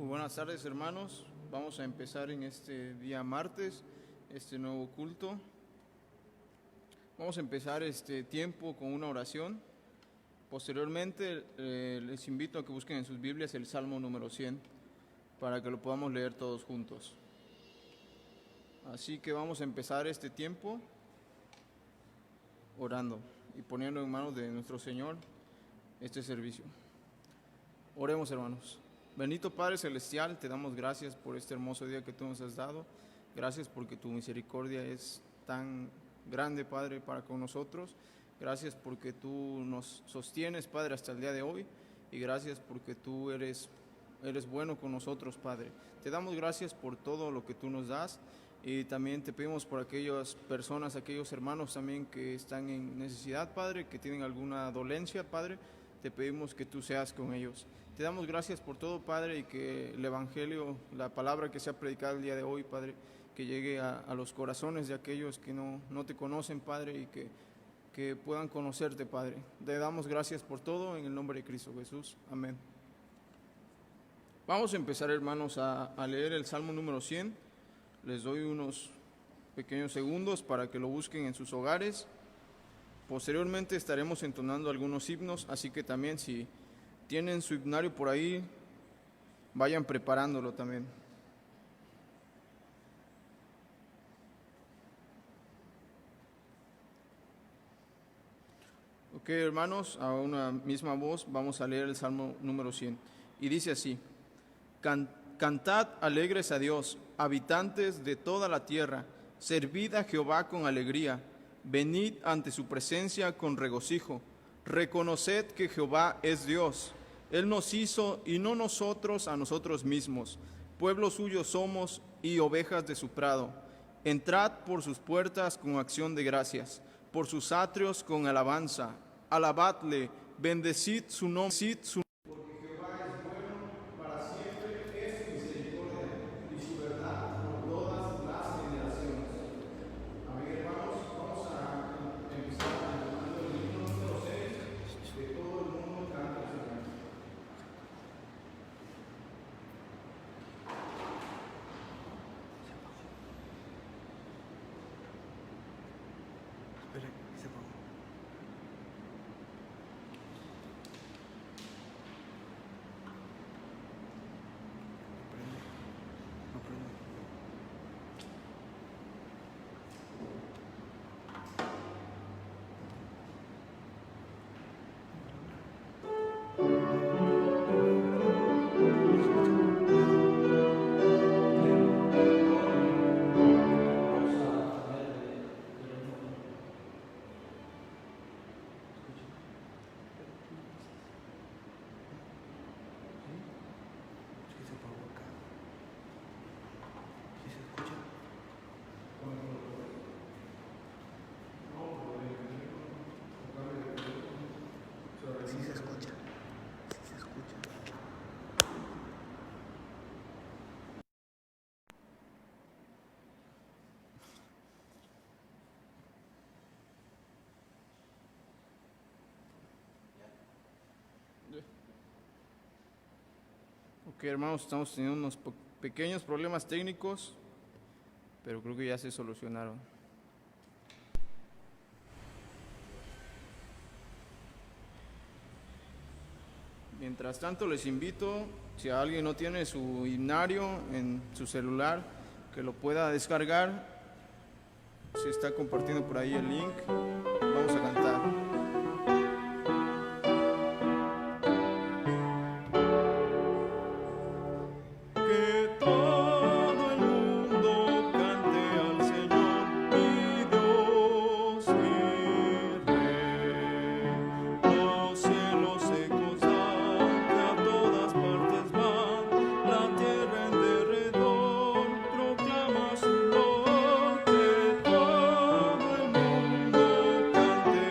Muy buenas tardes, hermanos. Vamos a empezar en este día martes, este nuevo culto. Vamos a empezar este tiempo con una oración. Posteriormente, les invito a que busquen en sus Biblias el Salmo número 100 para que lo podamos leer todos juntos. Así que vamos a empezar este tiempo orando y poniendo en manos de nuestro Señor este servicio. Oremos, hermanos. Bendito Padre Celestial, te damos gracias por este hermoso día que tú nos has dado. Gracias porque tu misericordia es tan grande, Padre, para con nosotros. Gracias porque tú nos sostienes, Padre, hasta el día de hoy. Y gracias porque tú eres bueno con nosotros, Padre. Te damos gracias por todo lo que tú nos das. Y también te pedimos por aquellas personas, aquellos hermanos también que están en necesidad, Padre, que tienen alguna dolencia, Padre. Te pedimos que tú seas con ellos. Te damos gracias por todo, Padre, y que el Evangelio, la palabra que se ha predicado el día de hoy, Padre, que llegue a los corazones de aquellos que no te conocen, Padre, y que puedan conocerte, Padre. Te damos gracias por todo, en el nombre de Cristo Jesús. Amén. Vamos a empezar, hermanos, a leer el Salmo número 100. Les doy unos pequeños segundos para que lo busquen en sus hogares. Posteriormente estaremos entonando algunos himnos, así que también si tienen su himnario por ahí, vayan preparándolo también. Ok, hermanos, a una misma voz vamos a leer el Salmo número 100. Y dice así: Cantad alegres a Dios, habitantes de toda la tierra, servid a Jehová con alegría, venid ante su presencia con regocijo. Reconoced que Jehová es Dios. Él nos hizo y no nosotros a nosotros mismos. Pueblo suyo somos y ovejas de su prado. Entrad por sus puertas con acción de gracias, por sus atrios con alabanza. Alabadle, bendecid su nombre. Porque Jehová es bueno, para siempre es su misericordia y su verdad por todas las generaciones. Amén, hermanos. Vamos a empezar cantando el himno número 6, que todo el mundo canta al Señor. Espera, se apagó. No prende. Sí, se apagó acá. ¿Sí se escucha? Sí se escucha. Sí se escucha. Ok, hermanos, estamos teniendo unos pequeños problemas técnicos, pero creo que ya se solucionaron. Mientras tanto, les invito, si alguien no tiene su himnario en su celular, que lo pueda descargar. Se está compartiendo por ahí el link. Vamos a cantar. Que todo el mundo cante al Señor, mi Dios y Rey. Los cielos se gozan, que a todas partes van, la tierra en derredor proclama su voz. Que todo el mundo cante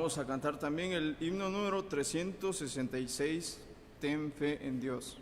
Vamos a cantar también el himno número 366, Ten fe en Dios.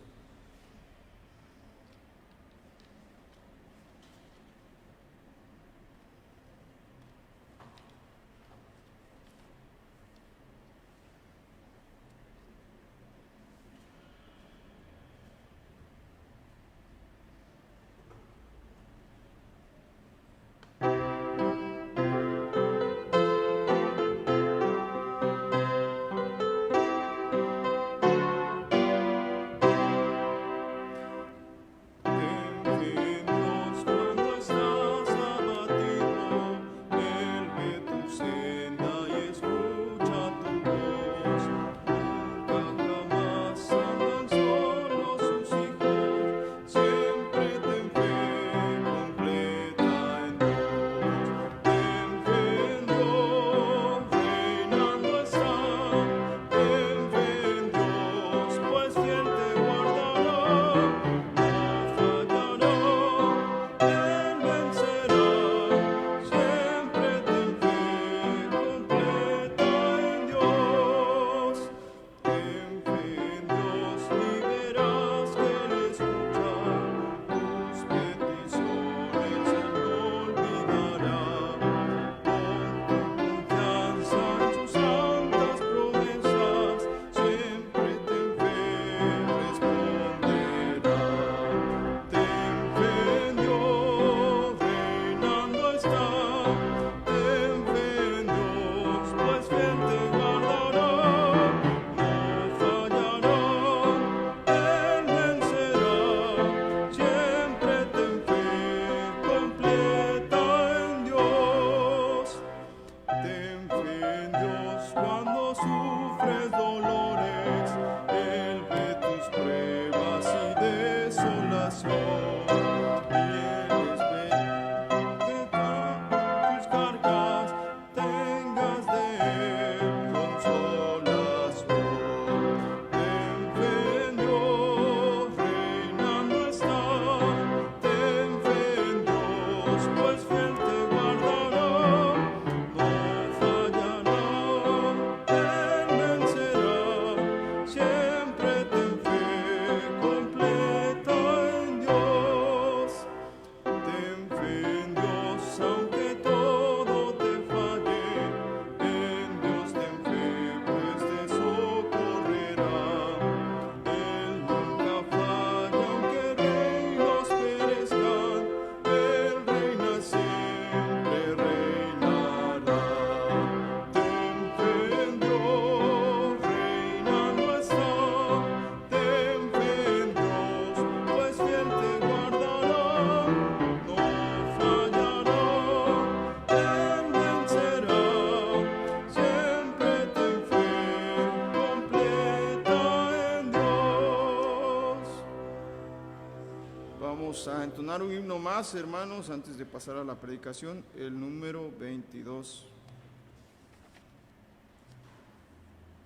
A entonar un himno más, hermanos, antes de pasar a la predicación, el número 22.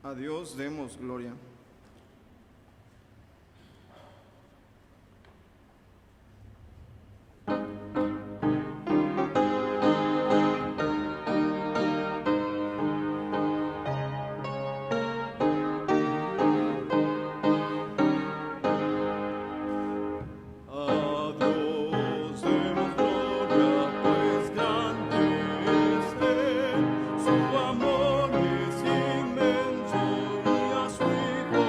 A Dios demos gloria. Su amor es inmenso y a su Hijo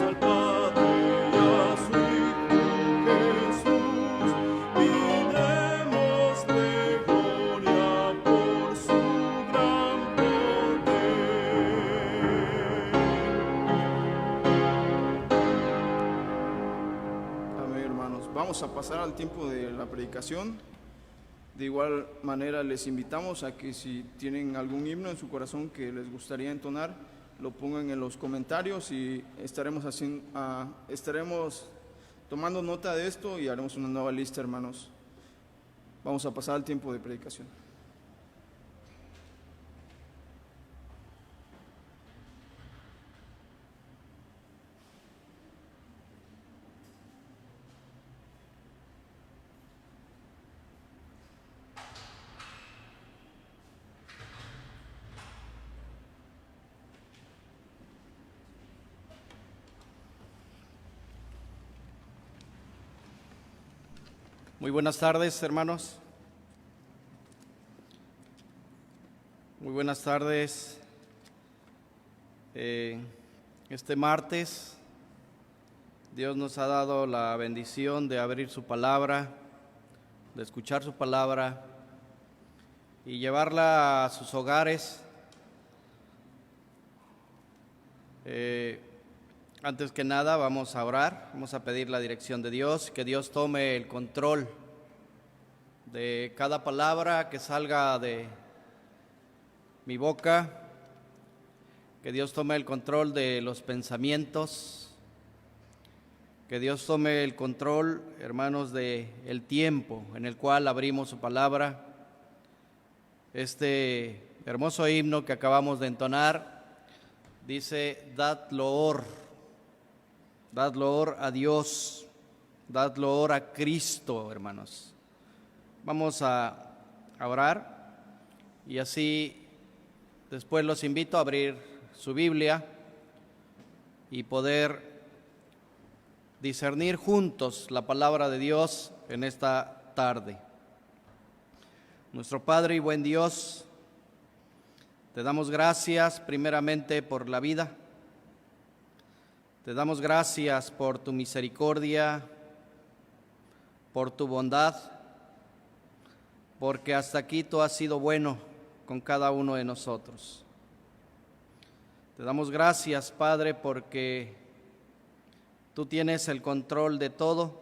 al Padre y a su Hijo Jesús, y démosle gloria por su gran poder. Amén, hermanos. Vamos a pasar al tiempo de la predicación. De igual manera les invitamos a que si tienen algún himno en su corazón que les gustaría entonar, lo pongan en los comentarios y estaremos tomando nota de esto y haremos una nueva lista, hermanos. Vamos a pasar al tiempo de predicación. Muy buenas tardes, hermanos. Muy buenas tardes. Este martes, Dios nos ha dado la bendición de abrir su palabra, de escuchar su palabra y llevarla a sus hogares. Antes que nada vamos a orar, vamos a pedir la dirección de Dios, que Dios tome el control de cada palabra que salga de mi boca, que Dios tome el control de los pensamientos, que Dios tome el control, hermanos, de el tiempo en el cual abrimos su palabra. Este hermoso himno que acabamos de entonar dice: dad loor a Dios, dad loor a Cristo, hermanos. Vamos a orar y así después los invito a abrir su Biblia y poder discernir juntos la palabra de Dios en esta tarde. Nuestro Padre y buen Dios, te damos gracias primeramente por la vida. Te damos gracias por tu misericordia, por tu bondad, porque hasta aquí tú has sido bueno con cada uno de nosotros. Te damos gracias, Padre, porque tú tienes el control de todo.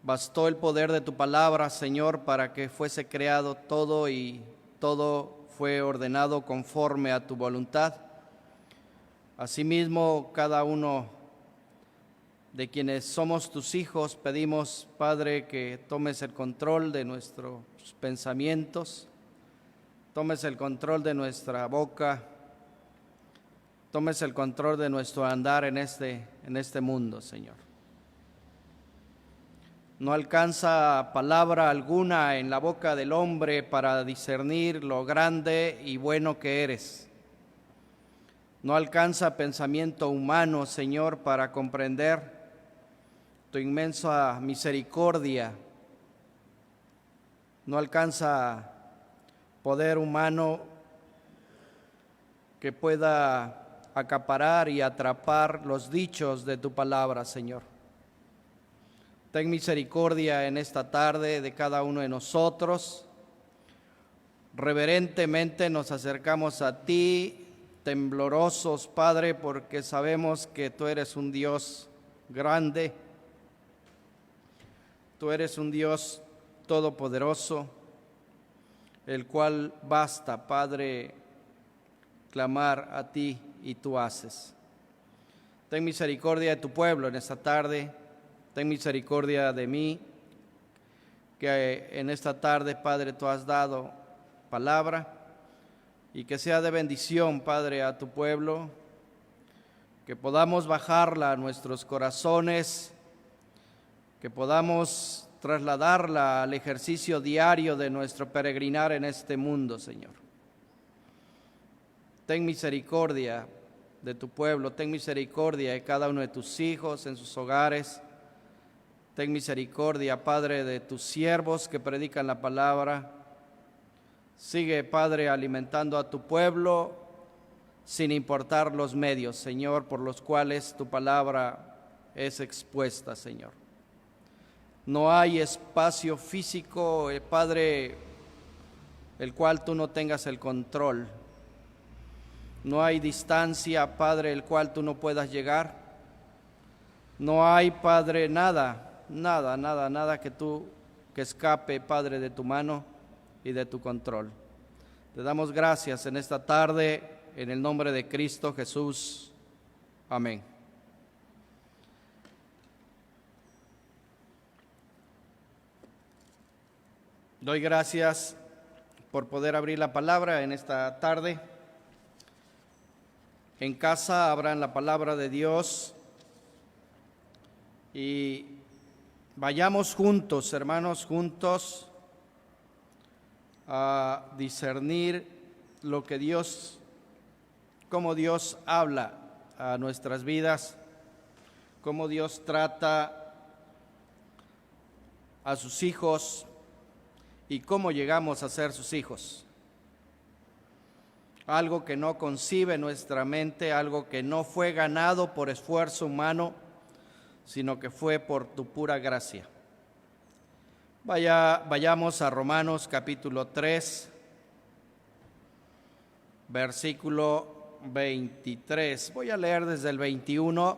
Bastó el poder de tu palabra, Señor, para que fuese creado todo y todo fue ordenado conforme a tu voluntad. Asimismo, cada uno de quienes somos tus hijos, pedimos, Padre, que tomes el control de nuestros pensamientos, tomes el control de nuestra boca, tomes el control de nuestro andar en este mundo, Señor. No alcanza palabra alguna en la boca del hombre para discernir lo grande y bueno que eres. No alcanza pensamiento humano, Señor, para comprender tu inmensa misericordia. No alcanza poder humano que pueda acaparar y atrapar los dichos de tu palabra, Señor. Ten misericordia en esta tarde de cada uno de nosotros. Reverentemente nos acercamos a ti, temblorosos, Padre, porque sabemos que tú eres un Dios grande, tú eres un Dios todopoderoso, el cual basta, Padre, clamar a ti y tú haces. Ten misericordia de tu pueblo en esta tarde, ten misericordia de mí, que en esta tarde, Padre, tú has dado palabra, y que sea de bendición, Padre, a tu pueblo, que podamos bajarla a nuestros corazones, que podamos trasladarla al ejercicio diario de nuestro peregrinar en este mundo, Señor. Ten misericordia de tu pueblo, ten misericordia de cada uno de tus hijos en sus hogares, ten misericordia, Padre, de tus siervos que predican la palabra. Sigue, Padre, alimentando a tu pueblo, sin importar los medios, Señor, por los cuales tu palabra es expuesta, Señor. No hay espacio físico, Padre, el cual tú no tengas el control. No hay distancia, Padre, el cual tú no puedas llegar. No hay, Padre, nada que escape, Padre, de tu mano y de tu control. Te damos gracias en esta tarde, en el nombre de Cristo Jesús. Amén. Doy gracias por poder abrir la palabra en esta tarde. En casa abran la palabra de Dios y vayamos juntos, hermanos, juntos a discernir lo que Dios, cómo Dios habla a nuestras vidas, cómo Dios trata a sus hijos y cómo llegamos a ser sus hijos. Algo que no concibe nuestra mente, algo que no fue ganado por esfuerzo humano, sino que fue por tu pura gracia. Vayamos a Romanos capítulo 3, versículo 23. Voy a leer desde el 21,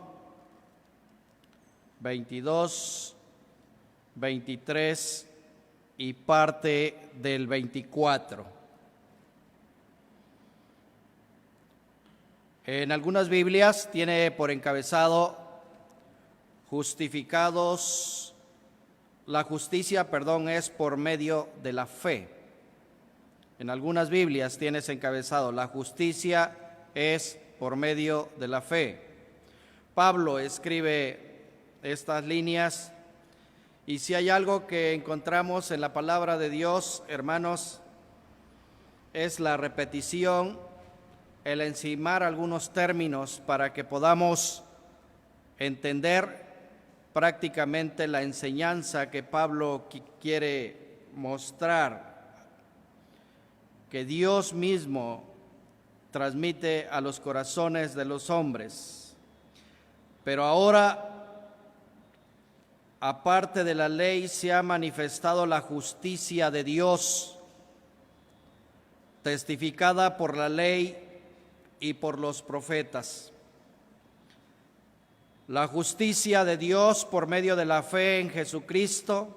22, 23 y parte del 24. En algunas Biblias tiene por encabezado justificados, la justicia, es por medio de la fe. En algunas Biblias tienes encabezado, la justicia es por medio de la fe. Pablo escribe estas líneas y si hay algo que encontramos en la palabra de Dios, hermanos, es la repetición, el encimar algunos términos para que podamos entender prácticamente la enseñanza que Pablo quiere mostrar, que Dios mismo transmite a los corazones de los hombres. Pero ahora, aparte de la ley, se ha manifestado la justicia de Dios, testificada por la ley y por los profetas. La justicia de Dios por medio de la fe en Jesucristo,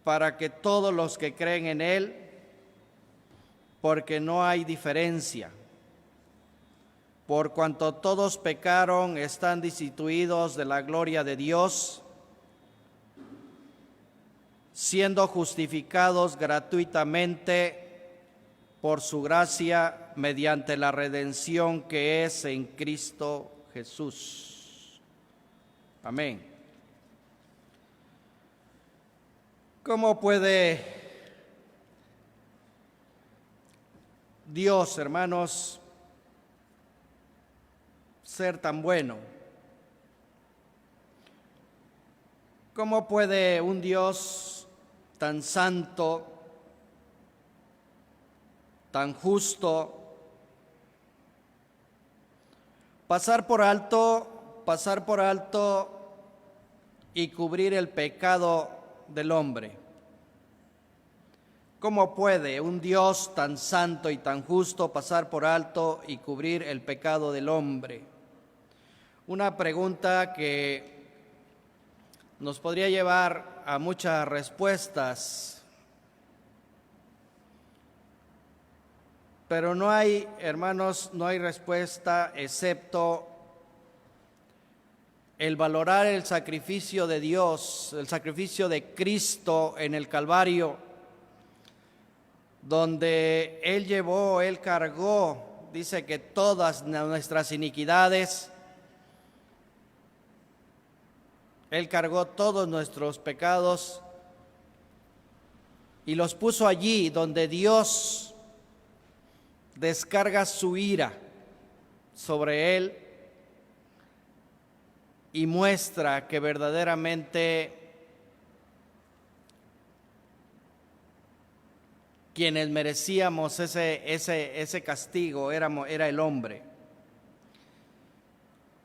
para que todos los que creen en Él, porque no hay diferencia, por cuanto todos pecaron, están destituidos de la gloria de Dios, siendo justificados gratuitamente por su gracia mediante la redención que es en Cristo Jesús. Amén. ¿Cómo puede Dios, hermanos, ser tan bueno? ¿Cómo puede un Dios tan santo, tan justo, pasar por alto y cubrir el pecado del hombre? ¿Cómo puede un Dios tan santo y tan justo pasar por alto y cubrir el pecado del hombre? Una pregunta que nos podría llevar a muchas respuestas, pero no hay, hermanos, no hay respuesta excepto el valorar el sacrificio de Dios, el sacrificio de Cristo en el Calvario, donde Él cargó, dice que todas nuestras iniquidades, Él cargó todos nuestros pecados y los puso allí donde Dios descarga su ira sobre Él y muestra que verdaderamente quienes merecíamos ese castigo era el hombre.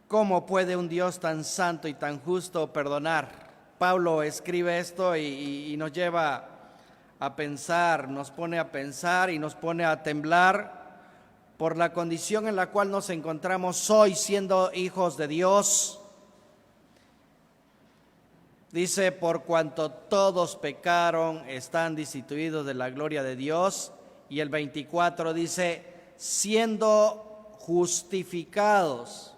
¿Cómo puede un Dios tan santo y tan justo perdonar? Pablo escribe esto y nos lleva a pensar, nos pone a pensar y nos pone a temblar por la condición en la cual nos encontramos hoy siendo hijos de Dios. Dice, por cuanto todos pecaron, están destituidos de la gloria de Dios. Y el 24 dice, siendo justificados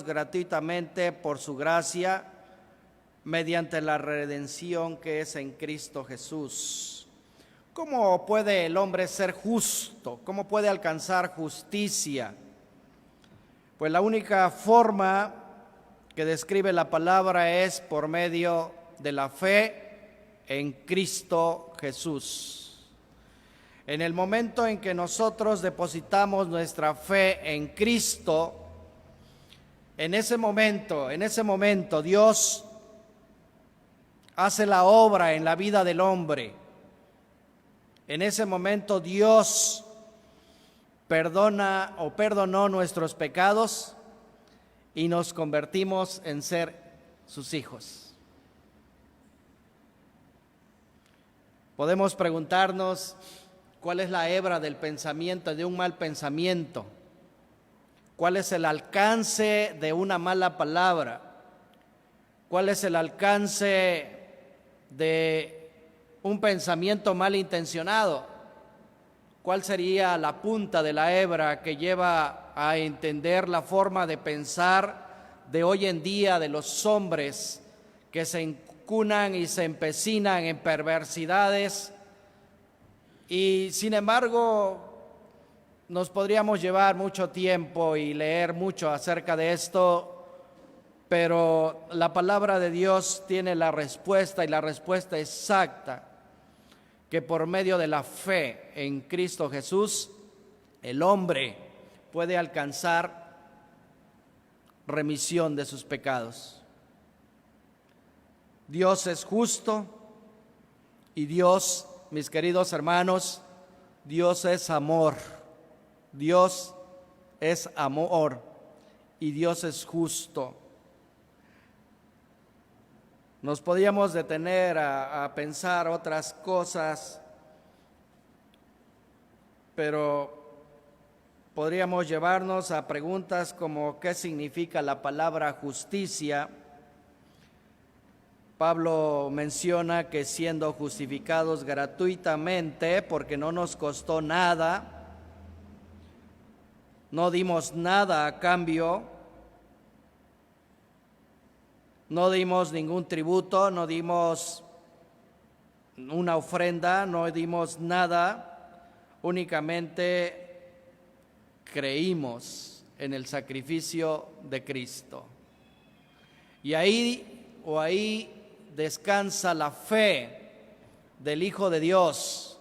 gratuitamente por su gracia, mediante la redención que es en Cristo Jesús. ¿Cómo puede el hombre ser justo? ¿Cómo puede alcanzar justicia? Pues la única forma que describe la palabra es por medio de la fe en Cristo Jesús. En el momento en que nosotros depositamos nuestra fe en Cristo, en ese momento Dios hace la obra en la vida del hombre. En ese momento Dios perdonó nuestros pecados y nos convertimos en ser sus hijos. Podemos preguntarnos cuál es la hebra del pensamiento, de un mal pensamiento, cuál es el alcance de una mala palabra, cuál es el alcance de un pensamiento malintencionado, cuál sería la punta de la hebra que lleva a entender la forma de pensar de hoy en día de los hombres que se encunan y se empecinan en perversidades. Y sin embargo, nos podríamos llevar mucho tiempo y leer mucho acerca de esto, pero la palabra de Dios tiene la respuesta, y la respuesta exacta, que por medio de la fe en Cristo Jesús, el hombre puede alcanzar remisión de sus pecados. Dios es justo y Dios, mis queridos hermanos, Dios es amor. Dios es amor y Dios es justo. Nos podíamos detener a pensar otras cosas, pero podríamos llevarnos a preguntas como ¿qué significa la palabra justicia? Pablo menciona que siendo justificados gratuitamente, porque no nos costó nada, no dimos nada a cambio, no dimos ningún tributo, no dimos una ofrenda, no dimos nada, únicamente creímos en el sacrificio de Cristo. Y ahí descansa la fe del Hijo de Dios.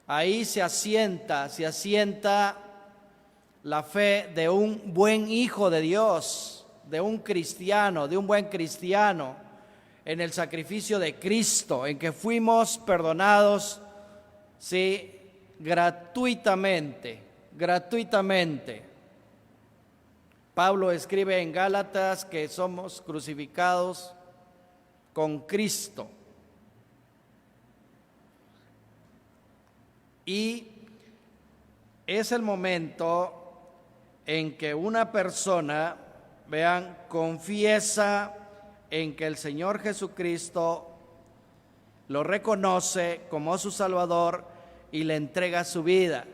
Ahí se asienta la fe de un buen hijo de Dios, de un cristiano, de un buen cristiano, en el sacrificio de Cristo, en que fuimos perdonados, sí, gratuitamente. Pablo escribe en Gálatas que somos crucificados con Cristo. Y es el momento en que una persona, confiesa en que el Señor Jesucristo lo reconoce como su Salvador y le entrega su vida.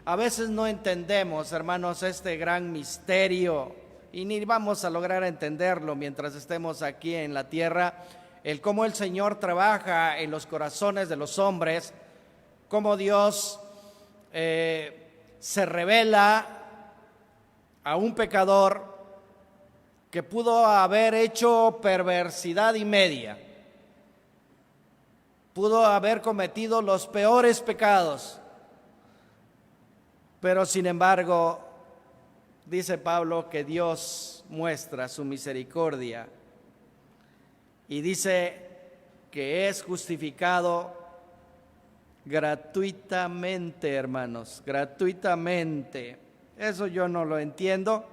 A veces no entendemos, hermanos, este gran misterio, y ni vamos a lograr entenderlo mientras estemos aquí en la tierra, el cómo el Señor trabaja en los corazones de los hombres, cómo Dios se revela a un pecador que pudo haber hecho perversidad y media, pudo haber cometido los peores pecados, pero sin embargo, dice Pablo que Dios muestra su misericordia y dice que es justificado gratuitamente, hermanos, gratuitamente. Eso yo no lo entiendo,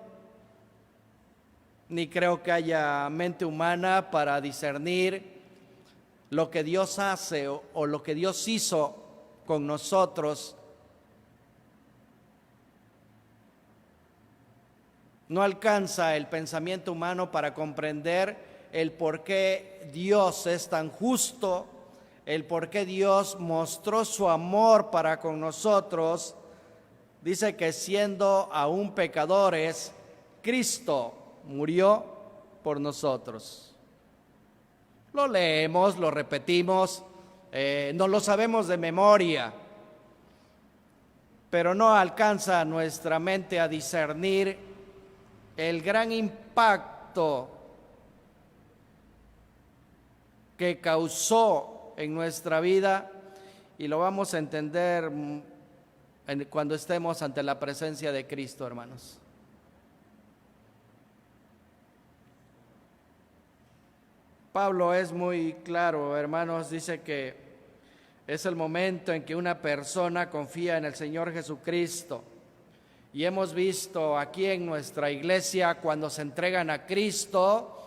ni creo que haya mente humana para discernir lo que Dios hace o lo que Dios hizo con nosotros. No alcanza el pensamiento humano para comprender el por qué Dios es tan justo, el por qué Dios mostró su amor para con nosotros. Dice que siendo aún pecadores, Cristo murió por nosotros. Lo leemos, lo repetimos, no lo sabemos de memoria, pero no alcanza nuestra mente a discernir el gran impacto que causó en nuestra vida, y lo vamos a entender cuando estemos ante la presencia de Cristo, hermanos. Pablo es muy claro, hermanos, dice que es el momento en que una persona confía en el Señor Jesucristo. Y hemos visto aquí en nuestra iglesia, cuando se entregan a Cristo,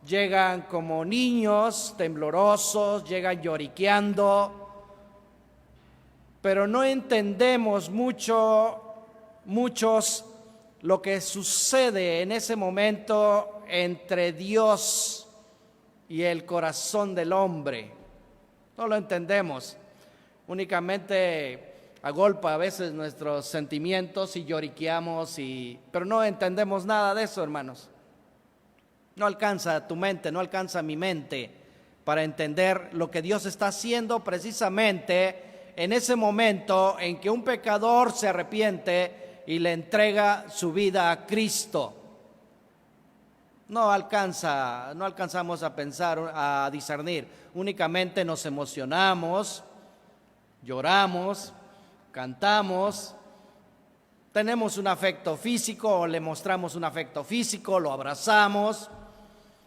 llegan como niños temblorosos, llegan lloriqueando, pero no entendemos muchos lo que sucede en ese momento entre Dios y el corazón del hombre. No lo entendemos, únicamente agolpa a veces nuestros sentimientos y lloriqueamos, pero no entendemos nada de eso, hermanos. No alcanza tu mente, no alcanza mi mente para entender lo que Dios está haciendo precisamente en ese momento en que un pecador se arrepiente y le entrega su vida a Cristo. No alcanzamos a pensar, a discernir. Únicamente nos emocionamos, lloramos, cantamos, tenemos un afecto físico o le mostramos un afecto físico, lo abrazamos,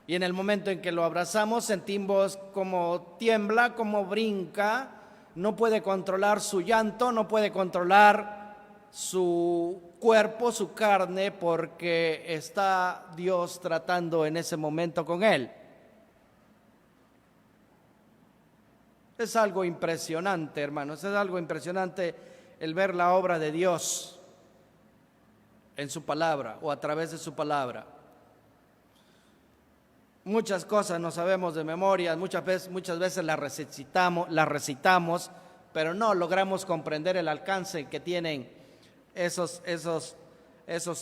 y en el momento en que lo abrazamos sentimos como tiembla, como brinca, no puede controlar su llanto, no puede controlar su cuerpo, su carne, porque está Dios tratando en ese momento con él. Es algo impresionante, hermanos, es algo impresionante el ver la obra de Dios en su palabra o a través de su palabra. Muchas cosas no sabemos de memoria, muchas veces las recitamos, pero no logramos comprender el alcance que tienen esos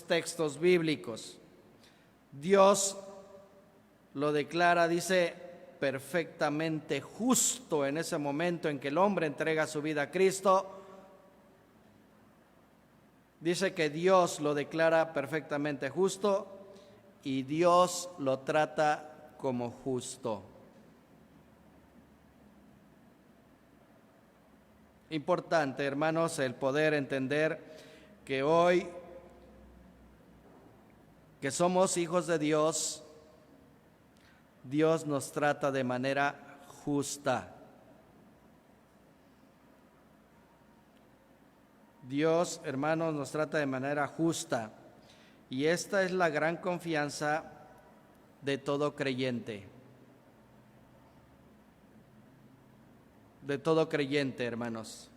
textos bíblicos. Dios lo declara, dice, perfectamente justo en ese momento en que el hombre entrega su vida a Cristo. Dice que Dios lo declara perfectamente justo y Dios lo trata como justo. Importante, hermanos, el poder entender que hoy, que somos hijos de Dios, Dios nos trata de manera justa. Dios, hermanos, nos trata de manera justa. Y esta es la gran confianza de todo creyente. De todo creyente, hermanos.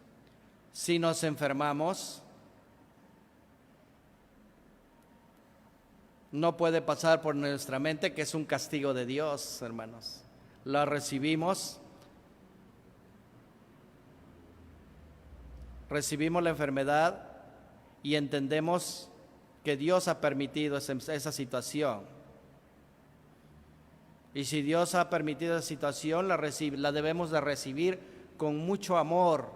Si nos enfermamos, no puede pasar por nuestra mente que es un castigo de Dios, hermanos. La recibimos la enfermedad y entendemos que Dios ha permitido esa situación. Y si Dios ha permitido esa situación, la debemos de recibir con mucho amor,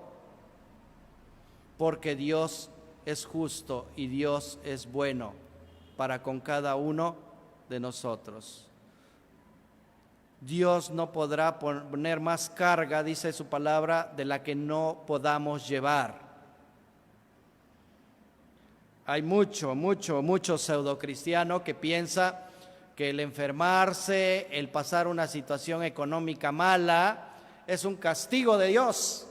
porque Dios es justo y Dios es bueno para con cada uno de nosotros. Dios no podrá poner más carga, dice su palabra, de la que no podamos llevar. Hay mucho pseudocristiano que piensa que el enfermarse, el pasar una situación económica mala, es un castigo de Dios.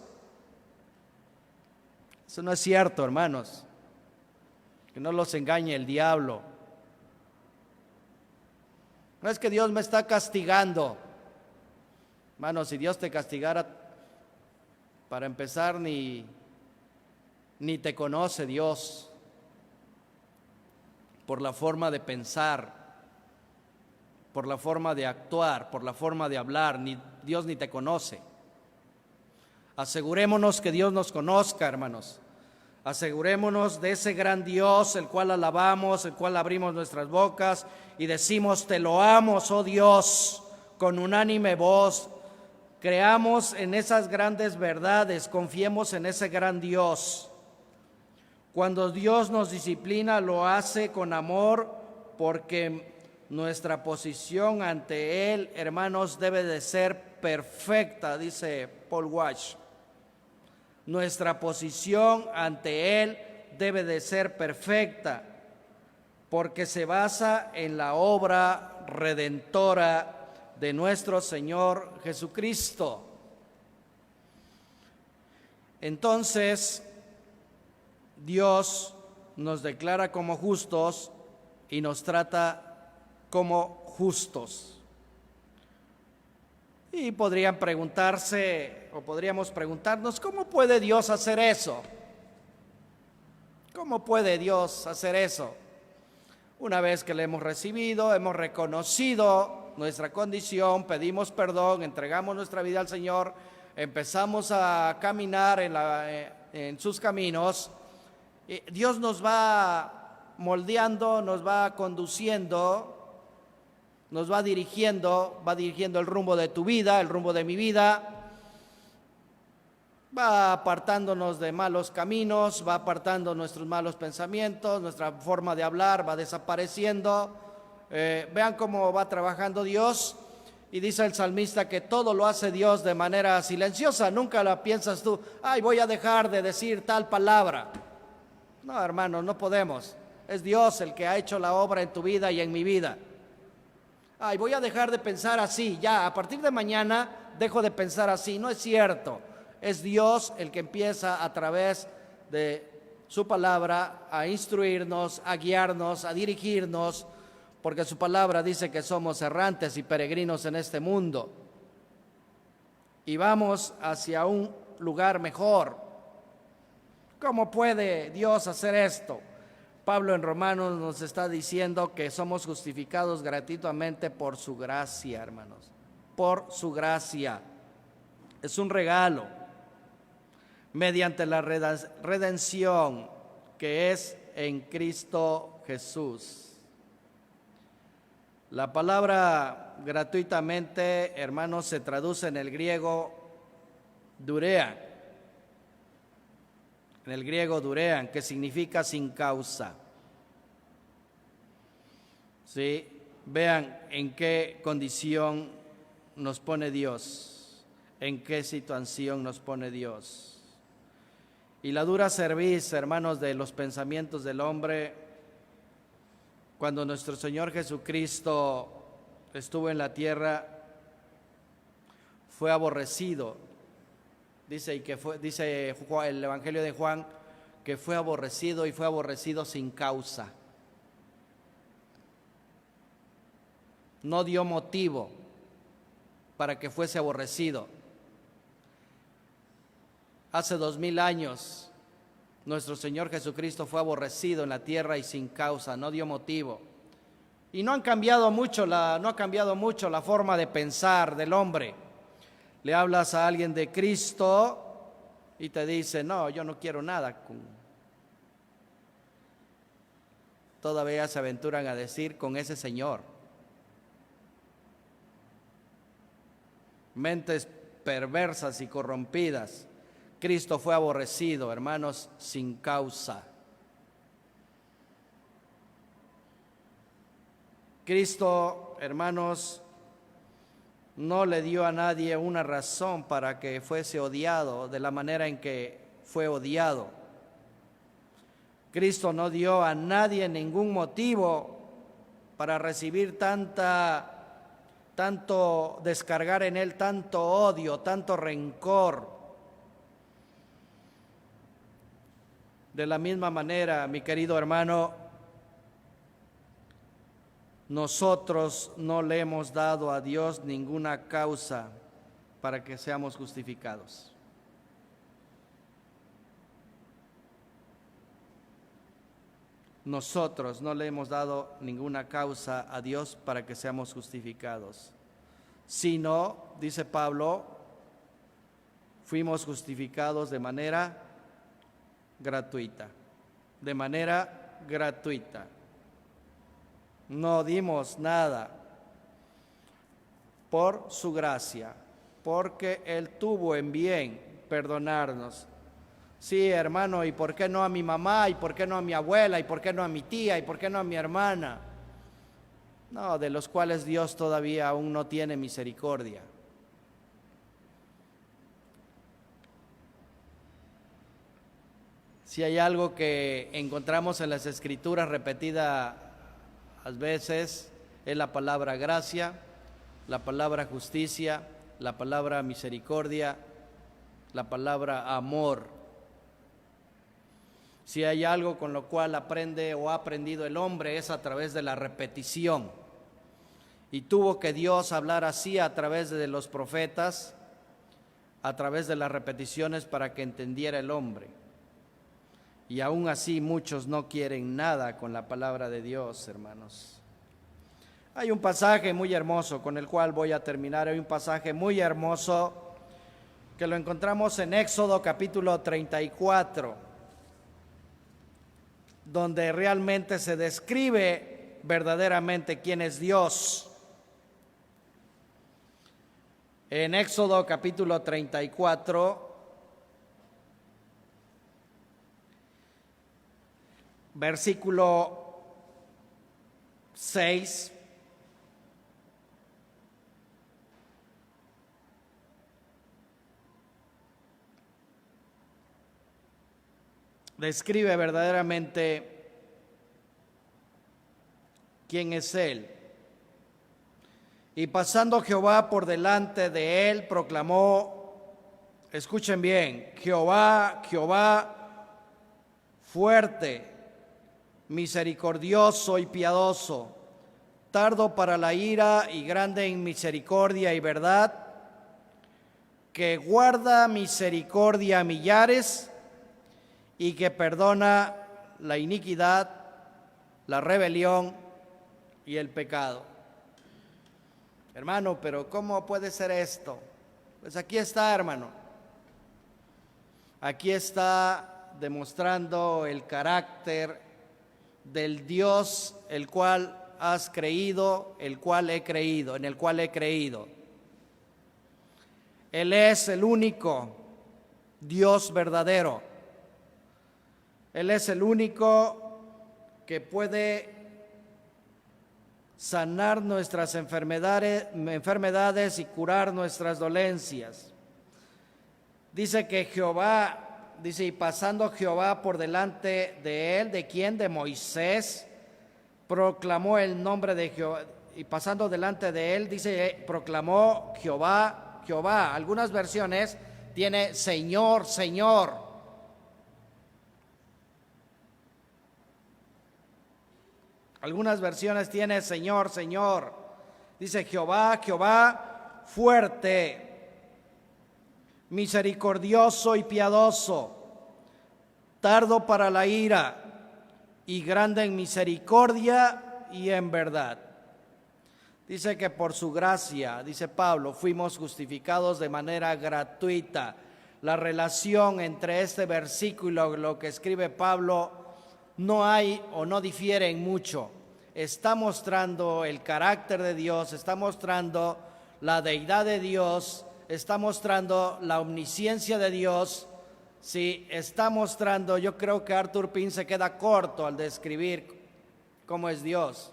Eso no es cierto, hermanos. Que no los engañe el diablo. No es que Dios me está castigando. Hermanos, si Dios te castigara, para empezar, ni te conoce Dios por la forma de pensar, por la forma de actuar, por la forma de hablar. Dios ni te conoce. Asegurémonos que Dios nos conozca, hermanos. Asegurémonos de ese gran Dios, el cual alabamos, el cual abrimos nuestras bocas y decimos: te loamos, oh Dios, con unánime voz. Creamos en esas grandes verdades, confiemos en ese gran Dios. Cuando Dios nos disciplina, lo hace con amor, porque nuestra posición ante Él, hermanos, debe de ser perfecta, dice Paul Wash. Nuestra posición ante Él debe de ser perfecta, porque se basa en la obra redentora de nuestro Señor Jesucristo. Entonces, Dios nos declara como justos y nos trata como justos. Y podrían preguntarse, o podríamos preguntarnos: ¿cómo puede Dios hacer eso? ¿Cómo puede Dios hacer eso? Una vez que le hemos recibido, hemos reconocido nuestra condición, pedimos perdón, entregamos nuestra vida al Señor, empezamos a caminar en sus caminos, Dios nos va moldeando, nos va conduciendo, nos va dirigiendo el rumbo de tu vida, el rumbo de mi vida, va apartándonos de malos caminos, va apartando nuestros malos pensamientos, nuestra forma de hablar va desapareciendo. Vean cómo va trabajando Dios, y dice el salmista que todo lo hace Dios de manera silenciosa. Nunca la piensas tú: ay, voy a dejar de decir tal palabra. No, hermanos, no podemos. Es Dios el que ha hecho la obra en tu vida y en mi vida. Ay, voy a dejar de pensar así, ya, a partir de mañana dejo de pensar así. No es cierto. Es Dios el que empieza a través de su palabra a instruirnos, a guiarnos, a dirigirnos, porque su palabra dice que somos errantes y peregrinos en este mundo y vamos hacia un lugar mejor. ¿Cómo puede Dios hacer esto? Pablo en Romanos nos está diciendo que somos justificados gratuitamente por su gracia, hermanos, por su gracia. Es un regalo mediante la redención que es en Cristo Jesús. La palabra gratuitamente, hermanos, se traduce en el griego durean. En el griego durean, que significa sin causa. ¿Sí? Vean en qué condición nos pone Dios, en qué situación nos pone Dios. Y la dura cerviz, hermanos, de los pensamientos del hombre, cuando nuestro Señor Jesucristo estuvo en la tierra, fue aborrecido. Dice el Evangelio de Juan que fue aborrecido, y fue aborrecido sin causa. No dio motivo para que fuese aborrecido. Hace 2000 años nuestro Señor Jesucristo fue aborrecido en la tierra y sin causa, no dio motivo. Y no ha cambiado mucho la forma de pensar del hombre. Le hablas a alguien de Cristo y te dice: no, yo no quiero nada con... Todavía se aventuran a decir: con ese Señor. Mentes perversas y corrompidas. Cristo fue aborrecido, hermanos, sin causa. Cristo, hermanos, no le dio a nadie una razón para que fuese odiado de la manera en que fue odiado. Cristo no dio a nadie ningún motivo para recibir tanta tanto descargar en él tanto odio, tanto rencor. De la misma manera, mi querido hermano, nosotros no le hemos dado a Dios ninguna causa para que seamos justificados. Nosotros no le hemos dado ninguna causa a Dios para que seamos justificados, sino, dice Pablo, fuimos justificados de manera gratuita, de manera gratuita. No dimos nada, por su gracia, porque Él tuvo en bien perdonarnos. Sí, hermano, ¿y por qué no a mi mamá? ¿Y por qué no a mi abuela? ¿Y por qué no a mi tía? ¿Y por qué no a mi hermana? No, de los cuales Dios todavía aún no tiene misericordia. Si hay algo que encontramos en las Escrituras repetidas veces, es la palabra gracia, la palabra justicia, la palabra misericordia, la palabra amor. Si hay algo con lo cual aprende o ha aprendido el hombre, es a través de la repetición. Y tuvo que Dios hablar así a través de los profetas, a través de las repeticiones para que entendiera el hombre. Y aún así muchos no quieren nada con la palabra de Dios, hermanos. Hay un pasaje muy hermoso con el cual voy a terminar. Hay un pasaje muy hermoso que lo encontramos en Éxodo capítulo 34. Donde realmente se describe verdaderamente quién es Dios. En Éxodo capítulo 34, versículo 6, describe verdaderamente quién es Él. Y pasando Jehová por delante de él, proclamó, escuchen bien, Jehová, Jehová, fuerte, misericordioso y piadoso, tardo para la ira y grande en misericordia y verdad, que guarda misericordia a millares y que perdona la iniquidad, la rebelión y el pecado. Hermano, pero ¿cómo puede ser esto? Pues aquí está, hermano. Aquí está demostrando el carácter del Dios el cual has creído, el cual he creído, en el cual he creído. Él es el único Dios verdadero. Él es el único que puede sanar nuestras enfermedades y curar nuestras dolencias. Dice que Jehová, dice, y pasando Jehová por delante de él, ¿de quién? De Moisés, proclamó el nombre de Jehová, y pasando delante de él, dice, proclamó Jehová, Jehová. Algunas versiones tiene Señor, Señor. Algunas versiones tiene Señor, Señor. Dice Jehová, Jehová, fuerte, misericordioso y piadoso, tardo para la ira y grande en misericordia y en verdad. Dice que por su gracia, dice Pablo, fuimos justificados de manera gratuita. La relación entre este versículo y lo que escribe Pablo no hay o no difieren mucho. Está mostrando el carácter de Dios, está mostrando la deidad de Dios, está mostrando la omnisciencia de Dios. Sí, está mostrando, yo creo que Arthur Pym se queda corto al describir cómo es Dios.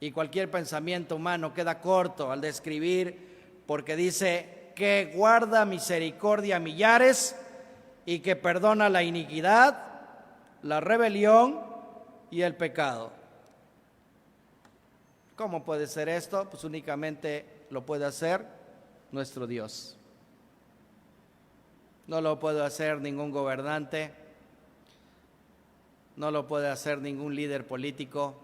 Y cualquier pensamiento humano queda corto al describir, porque dice que guarda misericordia a millares y que perdona la iniquidad, la rebelión y el pecado. ¿Cómo puede ser esto? Pues únicamente lo puede hacer nuestro Dios. No lo puede hacer ningún gobernante, no lo puede hacer ningún líder político,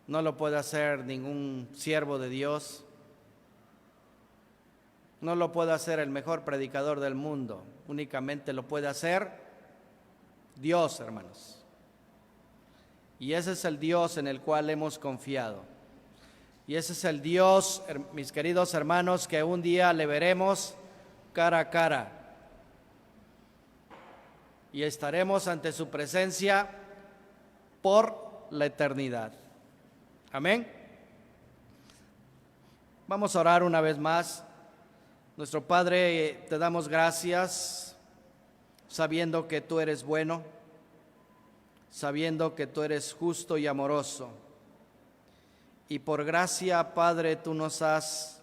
no lo puede hacer ningún siervo de Dios, no lo puede hacer el mejor predicador del mundo, únicamente lo puede hacer Dios, hermanos. Y ese es el Dios en el cual hemos confiado. Y ese es el Dios, mis queridos hermanos, que un día le veremos cara a cara. Y estaremos ante su presencia por la eternidad. Amén. Vamos a orar una vez más. Nuestro Padre, te damos gracias, sabiendo que tú eres bueno, sabiendo que tú eres justo y amoroso. Y por gracia, Padre, tú nos has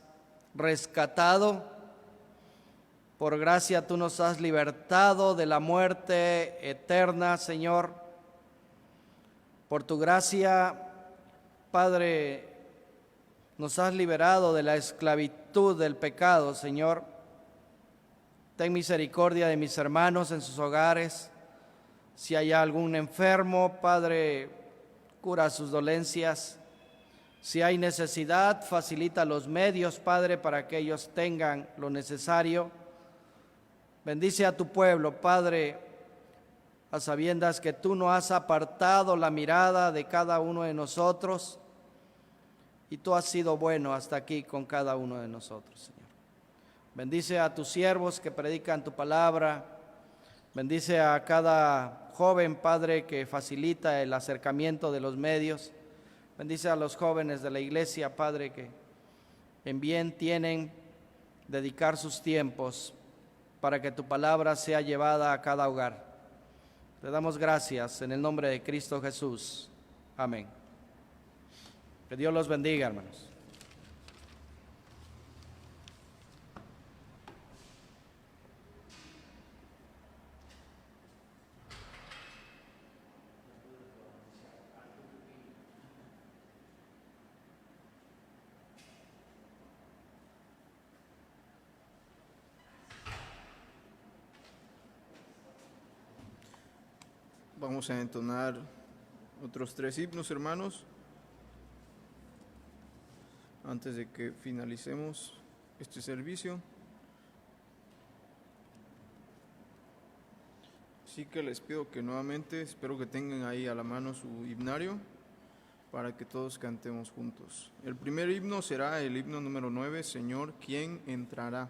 rescatado. Por gracia tú nos has libertado de la muerte eterna, Señor. Por tu gracia, Padre, nos has liberado de la esclavitud del pecado, Señor. Ten misericordia de mis hermanos en sus hogares. Si hay algún enfermo, Padre, cura sus dolencias. Si hay necesidad, facilita los medios, Padre, para que ellos tengan lo necesario. Bendice a tu pueblo, Padre, a sabiendas que tú no has apartado la mirada de cada uno de nosotros y tú has sido bueno hasta aquí con cada uno de nosotros, Señor. Bendice a tus siervos que predican tu palabra. Bendice a cada joven, Padre, que facilita el acercamiento de los medios. Bendice a los jóvenes de la iglesia, Padre, que en bien tienen dedicar sus tiempos para que tu palabra sea llevada a cada hogar. Te damos gracias en el nombre de Cristo Jesús. Amén. Que Dios los bendiga, hermanos. Vamos a entonar otros 3 himnos, hermanos, antes de que finalicemos este servicio. Así que les pido que nuevamente, espero que tengan ahí a la mano su himnario para que todos cantemos juntos. El primer himno será el himno número 9, Señor, ¿quién entrará?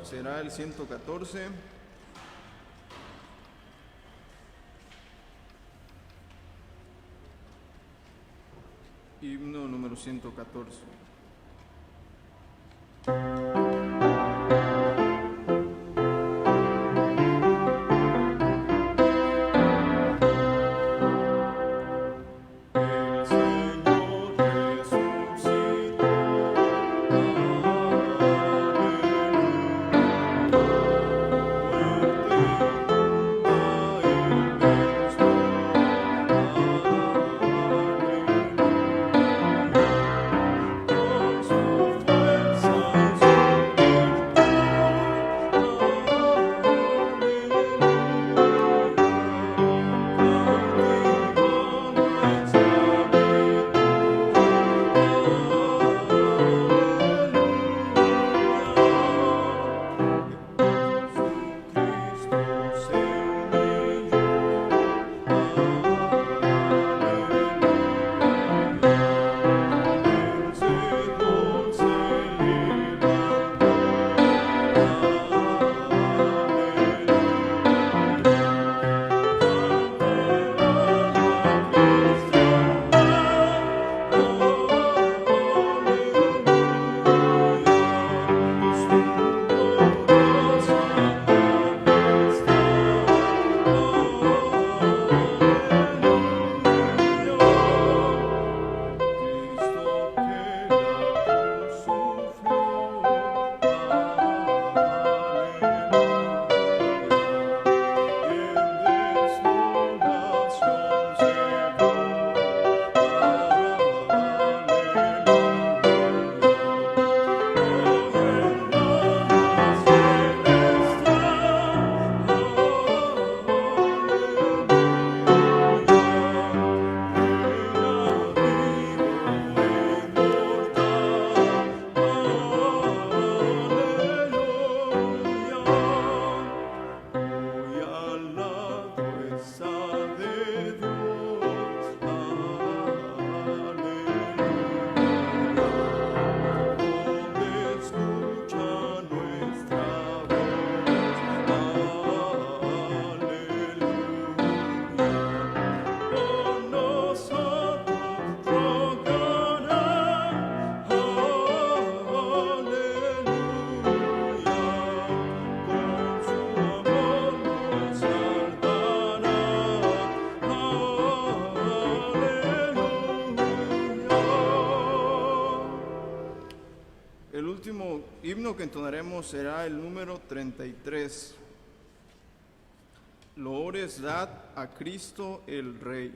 Será el 114. Himno número 114. último himno que entonaremos será el número 33. Loores dad a Cristo el Rey.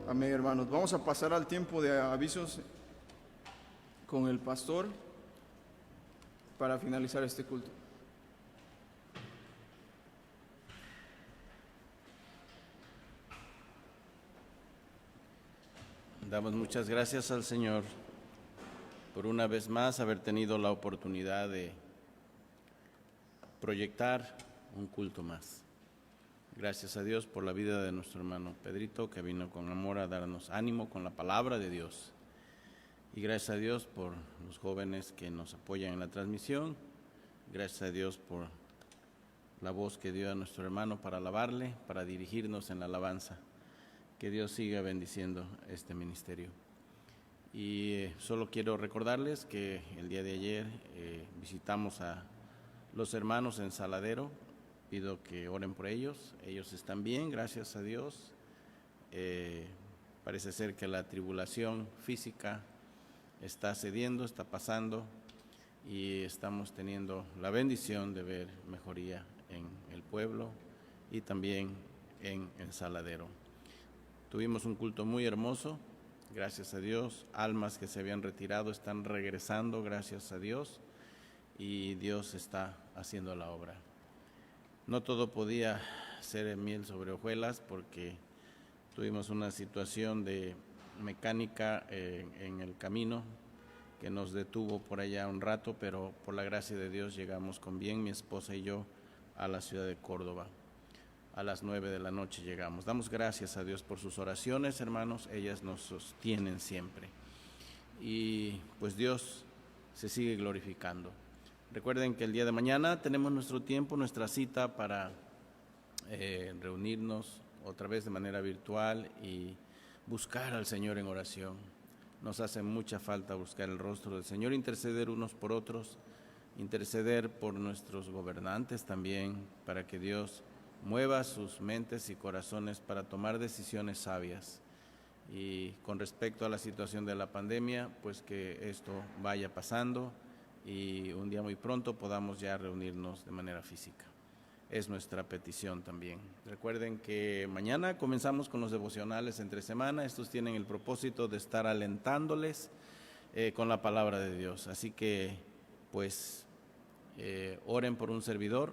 Amén, hermanos. Vamos a pasar al tiempo de avisos con el pastor para finalizar este culto. Damos muchas gracias al Señor por una vez más haber tenido la oportunidad de proyectar un culto más. Gracias a Dios por la vida de nuestro hermano Pedrito, que vino con amor a darnos ánimo con la palabra de Dios. Y gracias a Dios por los jóvenes que nos apoyan en la transmisión. Gracias a Dios por la voz que dio a nuestro hermano para alabarle, para dirigirnos en la alabanza. Que Dios siga bendiciendo este ministerio. Y solo quiero recordarles que el día de ayer visitamos a los hermanos en Saladero. Pido que oren por ellos. Ellos están bien, gracias a Dios. Parece ser que la tribulación física está cediendo, está pasando, y estamos teniendo la bendición de ver mejoría en el pueblo y también en el Saladero. Tuvimos un culto muy hermoso, gracias a Dios. Almas que se habían retirado están regresando, gracias a Dios, y Dios está haciendo la obra. No todo podía ser miel sobre hojuelas porque tuvimos una situación de mecánica en el camino que nos detuvo por allá un rato, pero por la gracia de Dios llegamos con bien, mi esposa y yo, a la ciudad de Córdoba. A las 9 de la noche llegamos. Damos gracias a Dios por sus oraciones, hermanos, ellas nos sostienen siempre. Y pues Dios se sigue glorificando. Recuerden que el día de mañana tenemos nuestro tiempo, nuestra cita para reunirnos otra vez de manera virtual y buscar al Señor en oración. Nos hace mucha falta buscar el rostro del Señor, interceder unos por otros, interceder por nuestros gobernantes también, para que Dios mueva sus mentes y corazones para tomar decisiones sabias. Y con respecto a la situación de la pandemia, pues que esto vaya pasando y un día muy pronto podamos ya reunirnos de manera física. Es nuestra petición también. Recuerden que mañana comenzamos con los devocionales entre semana. Estos tienen el propósito de estar alentándoles con la palabra de Dios. Así que, pues, oren por un servidor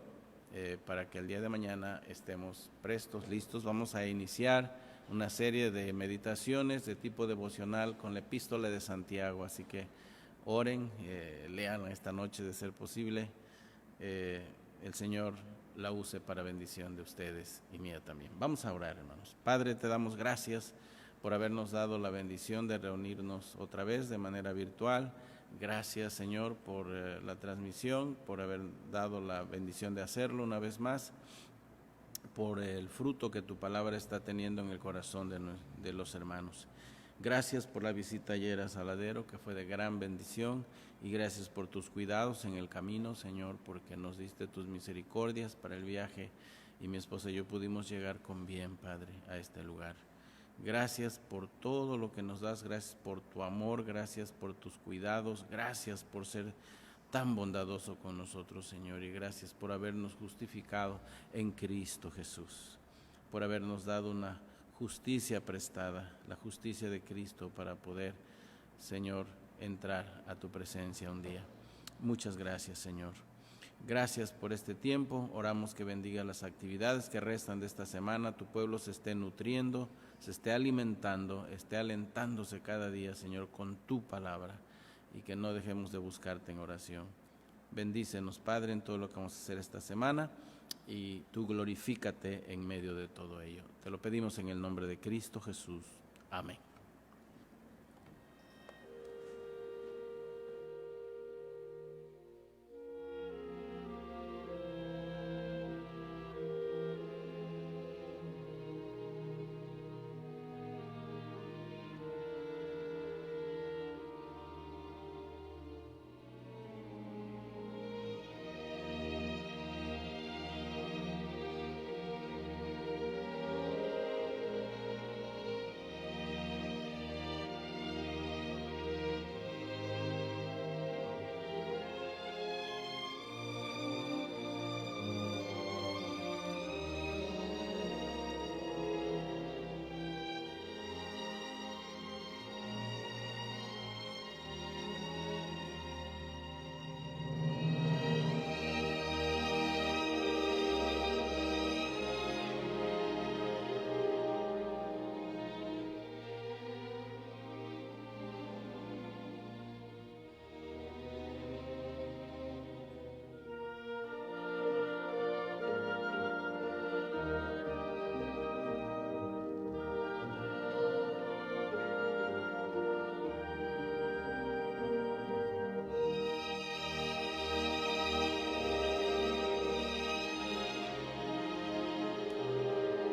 para que el día de mañana estemos prestos, listos. Vamos a iniciar una serie de meditaciones de tipo devocional con la epístola de Santiago. Así que oren, lean esta noche de ser posible. El Señor la use para bendición de ustedes y mía también. Vamos a orar, hermanos. Padre, te damos gracias por habernos dado la bendición de reunirnos otra vez de manera virtual. Gracias, Señor, por la transmisión, por haber dado la bendición de hacerlo una vez más, por el fruto que tu palabra está teniendo en el corazón de los hermanos. Gracias por la visita ayer a Saladero, que fue de gran bendición, y gracias por tus cuidados en el camino, Señor, porque nos diste tus misericordias para el viaje, y mi esposa y yo pudimos llegar con bien, Padre, a este lugar. Gracias por todo lo que nos das, gracias por tu amor, gracias por tus cuidados, gracias por ser tan bondadoso con nosotros, Señor, y gracias por habernos justificado en Cristo Jesús, por habernos dado una justicia prestada, la justicia de Cristo para poder, Señor, entrar a tu presencia un día. Muchas gracias, Señor. Gracias por este tiempo. Oramos que bendiga las actividades que restan de esta semana. Tu pueblo se esté nutriendo, se esté alimentando, esté alentándose cada día, Señor, con tu palabra, y que no dejemos de buscarte en oración. Bendícenos, Padre, en todo lo que vamos a hacer esta semana, y tú glorifícate en medio de todo ello. Te lo pedimos en el nombre de Cristo Jesús. Amén.